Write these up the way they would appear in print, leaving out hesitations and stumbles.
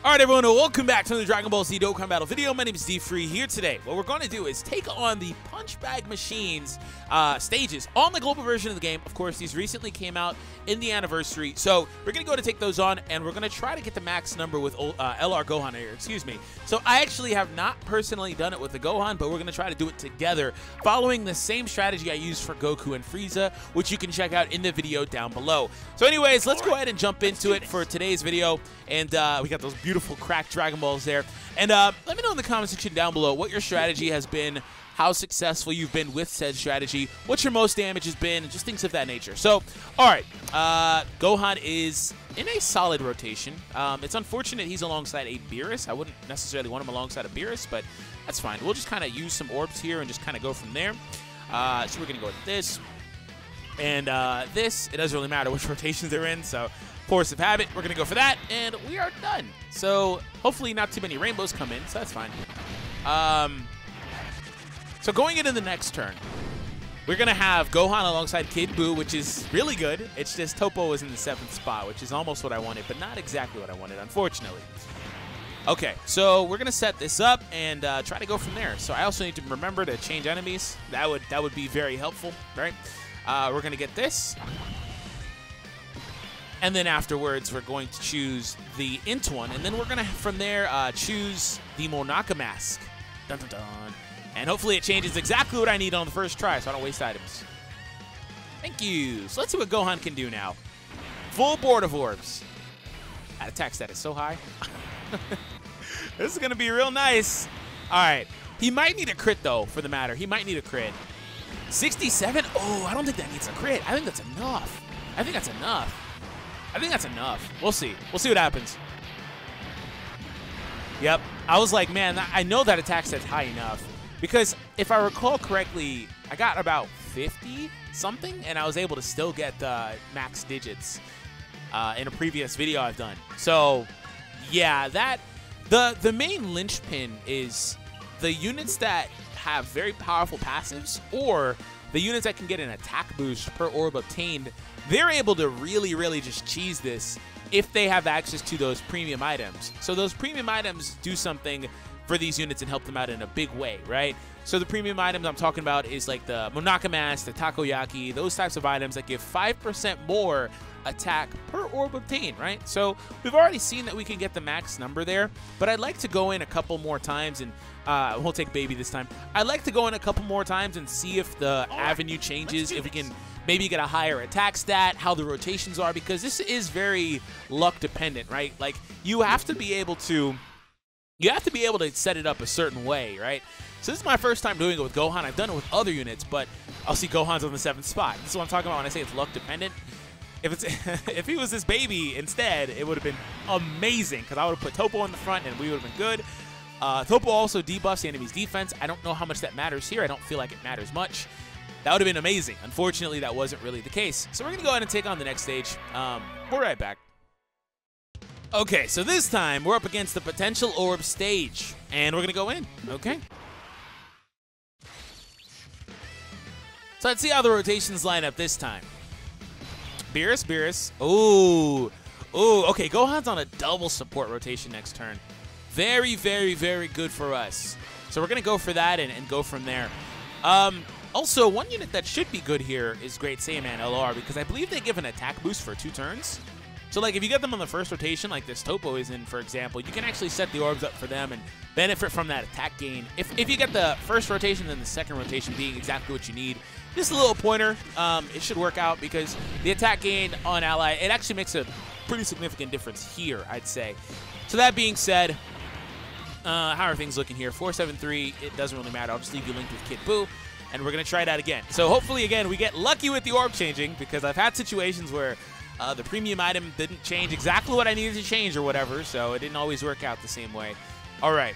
Alright everyone, welcome back to the Dragon Ball Z Dokkan Battle video. My name is DFree here today. What we're going to do is take on the Punch Bag Machines stages on the global version of the game. Of course, these recently came out in the anniversary, so we're going to go to take those on, and we're going to try to get the max number with LR Gohan here, excuse me. So I actually have not personally done it with the Gohan, but we're going to try to do it together, following the same strategy I used for Goku and Frieza, which you can check out in the video down below. So anyways, let's go ahead and jump into it for today's video, and we got those beautiful cracked Dragon Balls there. And let me know in the comment section down below what your strategy has been, how successful you've been with said strategy, what your most damage has been, and just things of that nature. So, alright, Gohan is in a solid rotation. It's unfortunate he's alongside a Beerus. I wouldn't necessarily want him alongside a Beerus, but that's fine. We'll just kind of use some orbs here and just kind of go from there. So we're going to go with this. And this, it doesn't really matter which rotations they're in, so force of habit, we're going to go for that, and we are done. So hopefully not too many rainbows come in, so that's fine. So going into the next turn, we're going to have Gohan alongside Kid Buu, which is really good. It's just Toppo is in the 7th spot, which is almost what I wanted, but not exactly what I wanted, unfortunately. Okay, so we're going to set this up and try to go from there. So I also need to remember to change enemies. That would be very helpful, right? We're going to get this. And then afterwards, we're going to choose the Int one. And then we're going to, from there, choose the Monaka mask. Dun, dun, dun. And hopefully it changes exactly what I need on the first try, so I don't waste items. Thank you. So let's see what Gohan can do now. Full board of orbs. That attack stat is so high. This is going to be real nice. All right. He might need a crit, though, for the matter. He might need a crit. 67? Oh, I don't think that needs a crit. I think that's enough. I think that's enough. I think that's enough. We'll see. We'll see what happens. Yep. I was like, man, I know that attack set's high enough. Because if I recall correctly, I got about 50-something, and I was able to still get the max digits in a previous video I've done. So, yeah, the main linchpin is the units that have very powerful passives, or the units that can get an attack boost per orb obtained. They're able to really, really just cheese this if they have access to those premium items. So those premium items do something for these units and help them out in a big way, right? So the premium items I'm talking about is like the Monaka Mask, the Takoyaki, those types of items that give 5% more attack per orb obtained, right? So we've already seen that we can get the max number there, but I'd like to go in a couple more times and we'll take Baby this time. I'd like to go in a couple more times and see if the avenue changes, if we can maybe get a higher attack stat, how the rotations are, because this is very luck dependent, right? Like you have to be able to set it up a certain way, right? So this is my first time doing it with Gohan. I've done it with other units, but I'll see Gohan's on the 7th spot. This is what I'm talking about when I say it's luck dependent. If he was this Baby instead, it would have been amazing, because I would have put Toppo in the front and we would have been good. Toppo also debuffs the enemy's defense. I don't know how much that matters here. I don't feel like it matters much. That would have been amazing. Unfortunately, that wasn't really the case. So we're going to go ahead and take on the next stage. We're right back. Okay, so this time we're up against the potential orb stage, and we're going to go in. Okay. So let's see how the rotations line up this time. Beerus. Ooh. Ooh, okay, Gohan's on a double support rotation next turn. Very, very, very good for us. So we're going to go for that and go from there. Also, one unit that should be good here is Great Saiyaman LR, because I believe they give an attack boost for 2 turns. So, like, if you get them on the first rotation, like this Toppo is in, for example, you can actually set the orbs up for them and benefit from that attack gain. If you get the first rotation, then the second rotation being exactly what you need. Just a little pointer. It should work out, because the attack gain on Ally, it actually makes a pretty significant difference here, I'd say. So that being said, how are things looking here? 473, it doesn't really matter. I'll just leave you linked with Kid Buu, and we're going to try that again. So hopefully, again, we get lucky with the orb changing, because I've had situations where the premium item didn't change exactly what I needed to change or whatever, so it didn't always work out the same way. All right.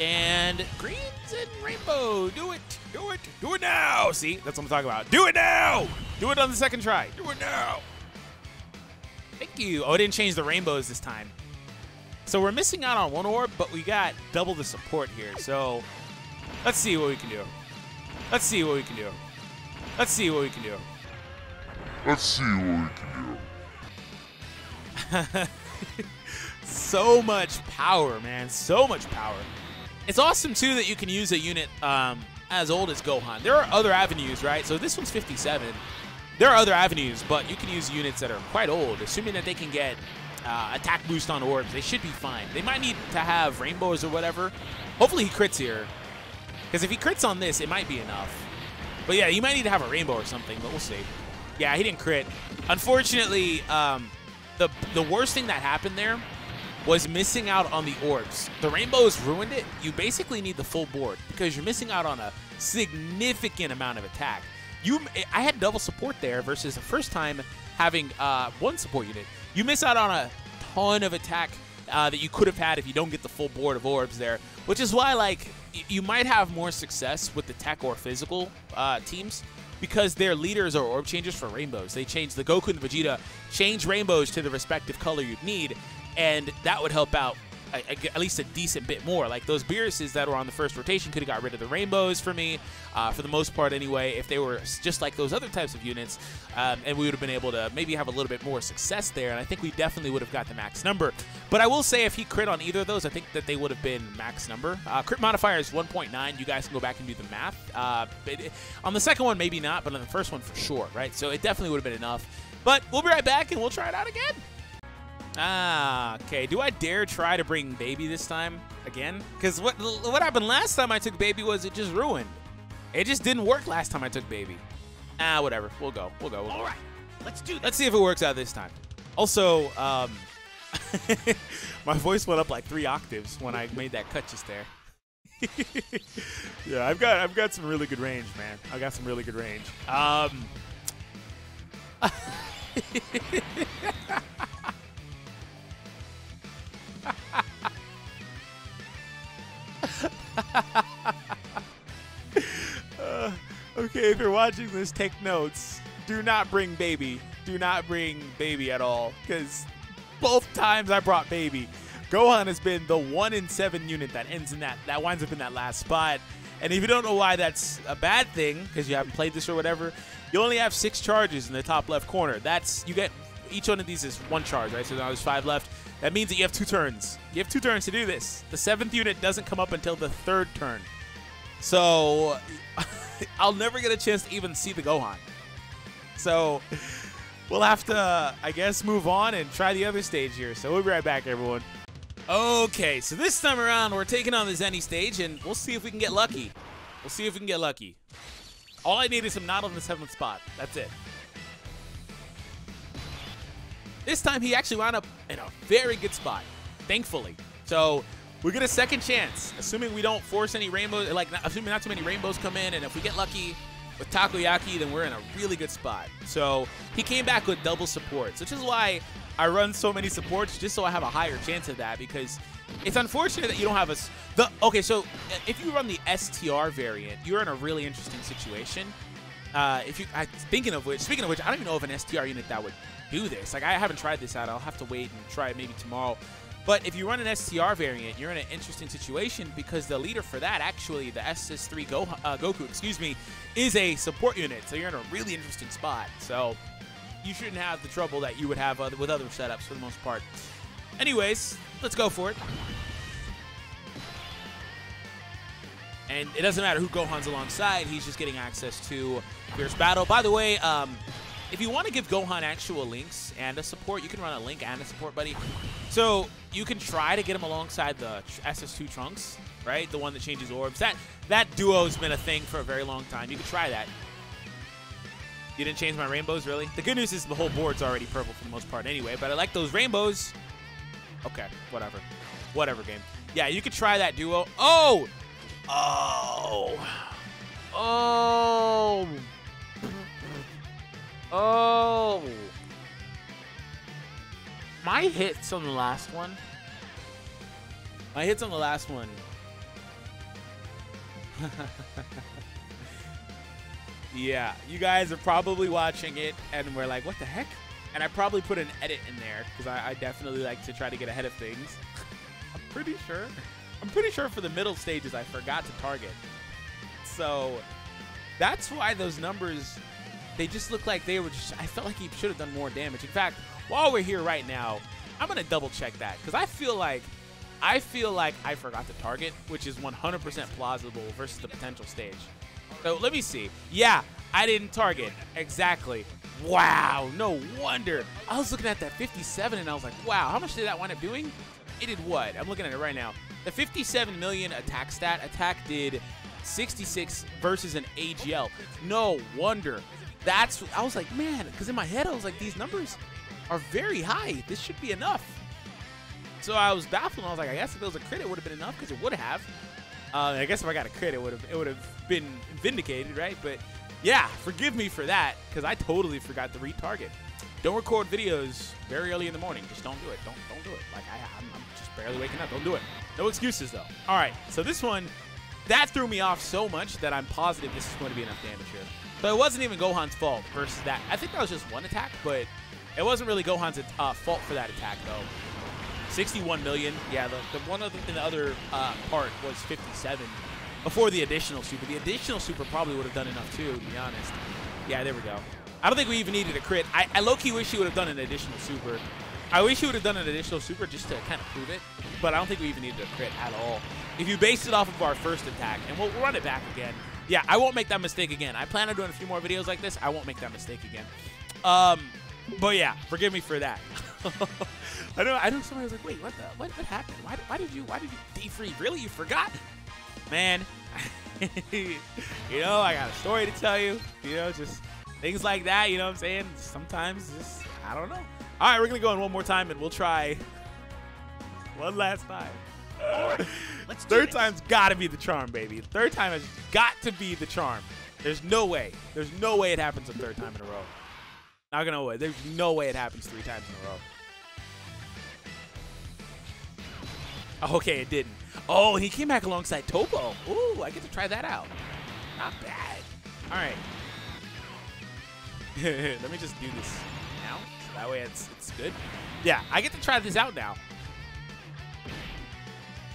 And greens and rainbow. Do it. Do it. Do it now. See, that's what I'm talking about. Do it now. Do it on the second try. Do it now. Thank you. Oh, I didn't change the rainbows this time. So we're missing out on one orb, but we got double the support here. So let's see what we can do. Let's see what we can do. Let's see what we can do. Let's see what we can do. So much power, man. So much power. It's awesome, too, that you can use a unit as old as Gohan. There are other avenues, right? So this one's 57. There are other avenues, but you can use units that are quite old. Assuming that they can get attack boost on orbs, they should be fine. They might need to have rainbows or whatever. Hopefully he crits here. Because if he crits on this, it might be enough. But yeah, you might need to have a rainbow or something, but we'll see. Yeah, he didn't crit. Unfortunately, the worst thing that happened there was missing out on the orbs. The rainbows ruined it. You basically need the full board because you're missing out on a significant amount of attack. I had double support there versus the first time having one support unit. You miss out on a ton of attack that you could have had if you don't get the full board of orbs there, which is why, like, you might have more success with the tech or physical teams because their leaders are orb changers for rainbows. They change the Goku and the Vegeta, change rainbows to the respective color you'd need, and that would help out at least a decent bit more. Like those Beerus's that were on the first rotation could have got rid of the rainbows for me, for the most part anyway, if they were just like those other types of units, and we would have been able to maybe have a little bit more success there, and I think we definitely would have got the max number. But I will say if he crit on either of those, I think that they would have been max number. Crit modifier is 1.9. You guys can go back and do the math. On the second one, maybe not, but on the first one for sure, right? So it definitely would have been enough. But we'll be right back, and we'll try it out again. Okay. Do I dare try to bring Baby this time again? Because what happened last time I took Baby was it just ruined. It just didn't work last time I took Baby. Whatever. We'll go. All right. Let's do this. Let's see if it works out this time. Also, my voice went up like 3 octaves when I made that cut just there. Yeah, I've got some really good range, man. I got some really good range. Okay, if you're watching this, take notes. Do not bring Baby. Do not bring Baby at all, because both times I brought Baby, Gohan has been the 1 in 7 unit that ends in that winds up in that last spot. And if you don't know why that's a bad thing, because you haven't played this or whatever, you only have 6 charges in the top left corner. You get each one of these is 1 charge, right? So now there's 5 left. That means that you have 2 turns. You have 2 turns to do this. The 7th unit doesn't come up until the 3rd turn. So I'll never get a chance to even see the Gohan. So we'll have to, I guess, move on and try the other stage here. So we'll be right back, everyone. Okay, so this time around, we're taking on the Zenny stage, and we'll see if we can get lucky. We'll see if we can get lucky. All I need is him not on the 7th spot. That's it. This time, he actually wound up in a very good spot, thankfully. So we get a second chance, assuming we don't force any rainbows, like assuming not too many rainbows come in, and if we get lucky with Takoyaki, then we're in a really good spot. So he came back with double supports, which is why I run so many supports, just so I have a higher chance of that, because it's unfortunate that you don't have okay, so if you run the STR variant, you're in a really interesting situation. Speaking of which, I don't even know of an STR unit that would do this. Like, I haven't tried this out. I'll have to wait and try it maybe tomorrow. But if you run an STR variant, you're in an interesting situation because the leader for that, actually, the SS3 Goku, excuse me, is a support unit. So you're in a really interesting spot. So you shouldn't have the trouble that you would have with other setups for the most part. Anyways, let's go for it. And it doesn't matter who Gohan's alongside. He's just getting access to Fierce Battle. By the way, if you want to give Gohan actual links and a support, you can run a link and a support buddy. So you can try to get him alongside the SS2 Trunks, right? The one that changes orbs. That duo has been a thing for a very long time. You can try that. You didn't change my rainbows, really? The good news is the whole board's already purple for the most part anyway, but I like those rainbows. Okay, whatever. Whatever, game. Yeah, you could try that duo. Oh! Oh! Oh! Oh! My hits on the last one. Yeah, you guys are probably watching it, and we're like, what the heck? And I probably put an edit in there, because I definitely like to try to get ahead of things. I'm pretty sure for the middle stages, I forgot to target. So that's why those numbers, they just look like they were just, I felt like he should have done more damage. In fact, while we're here right now, I'm gonna double check that because I feel like I forgot to target, which is 100% plausible versus the potential stage. So let me see. Yeah, I didn't target. Exactly. Wow, no wonder. I was looking at that 57 and I was like, wow, how much did that wind up doing? It did what? I'm looking at it right now. The 57 million attack stat, attack did 66 versus an AGL. No wonder. That's, I was like, man, because in my head I was like, these numbers are very high. This should be enough. So I was baffled. And I was like, I guess if it was a crit, it would have been enough because it would have. I guess if I got a crit, it would have been vindicated, right? But yeah, forgive me for that because I totally forgot to retarget. Don't record videos very early in the morning. Just don't do it. Don't do it. Like I'm just barely waking up. Don't do it. No excuses though. All right. So this one, that threw me off so much that I'm positive this is going to be enough damage here. But it wasn't even Gohan's fault versus that. I think that was just one attack, but it wasn't really Gohan's fault for that attack though. 61 million. Yeah, the one other in the other part was 57 before the additional super. The additional super probably would have done enough too, to be honest. Yeah, there we go. I don't think we even needed a crit. I low-key wish he would have done an additional super. I wish he would have done an additional super just to kind of prove it, but I don't think we even needed a crit at all. If you based it off of our first attack, and we'll run it back again. Yeah, I won't make that mistake again. I plan on doing a few more videos like this. I won't make that mistake again. But yeah, forgive me for that. I know somebody was like, wait, what happened? Why did you DFree? Really? You forgot? Man, you know, I got a story to tell you. You know, just things like that, you know what I'm saying? Sometimes just, I don't know. All right, we're going to go in one more time, and we'll try one last time. Let's Third time's got to be the charm, baby. Third time has got to be the charm. There's no way. There's no way it happens a third time in a row. Not going to wait. There's no way it happens 3 times in a row. Okay, it didn't. Oh, and he came back alongside Topo. Ooh, I get to try that out. Not bad. All right. Let me just do this now. So that way it's good. Yeah, I get to try this out now.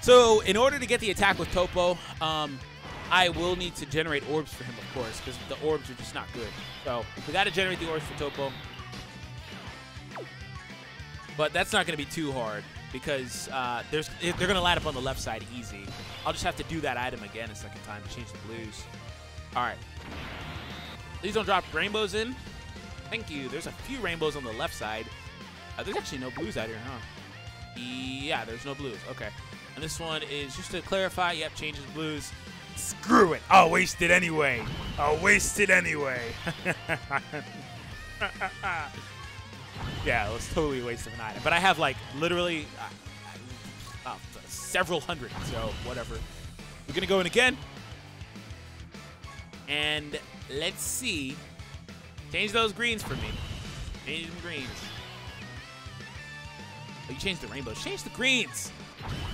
So in order to get the attack with Topo, I will need to generate orbs for him, of course, because the orbs are just not good. So we got to generate the orbs for Topo. But that's not going to be too hard because they're going to line up on the left side easy. I'll just have to do that item again a second time to change the blues. All right. Please don't drop rainbows in. Thank you. There's a few rainbows on the left side. There's actually no blues out here, huh? Yeah, there's no blues. Okay. And this one is, just to clarify, yep, changes blues. Screw it. I'll waste it anyway. I'll waste it anyway. Yeah, it was totally a waste of an item. But I have, like, literally several hundred, so whatever. We're going to go in again. And let's see. Change those greens for me. Change them greens. Oh, you changed the rainbows. Change the greens.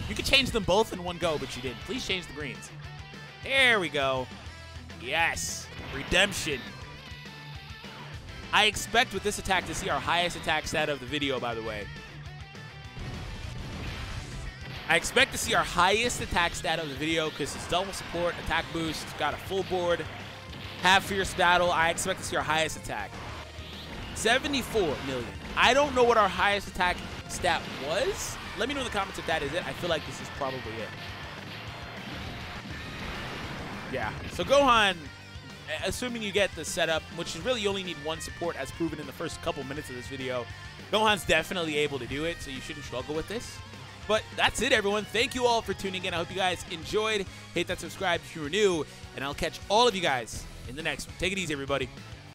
You could change them both in one go, but you didn't. Please change the greens. There we go. Yes. Redemption. I expect with this attack to see our highest attack stat of the video, by the way. I expect to see our highest attack stat of the video because it's double support, attack boost, got a full board, have fierce battle. I expect to see our highest attack. 74 million. I don't know what our highest attack stat was. Let me know in the comments if that is it. I feel like this is probably it. Yeah. So Gohan, assuming you get the setup, which is really you only need one support as proven in the first couple minutes of this video, Gohan's definitely able to do it, so you shouldn't struggle with this. But that's it, everyone. Thank you all for tuning in. I hope you guys enjoyed. Hit that subscribe if you were new, and I'll catch all of you guys in the next one. Take it easy, everybody.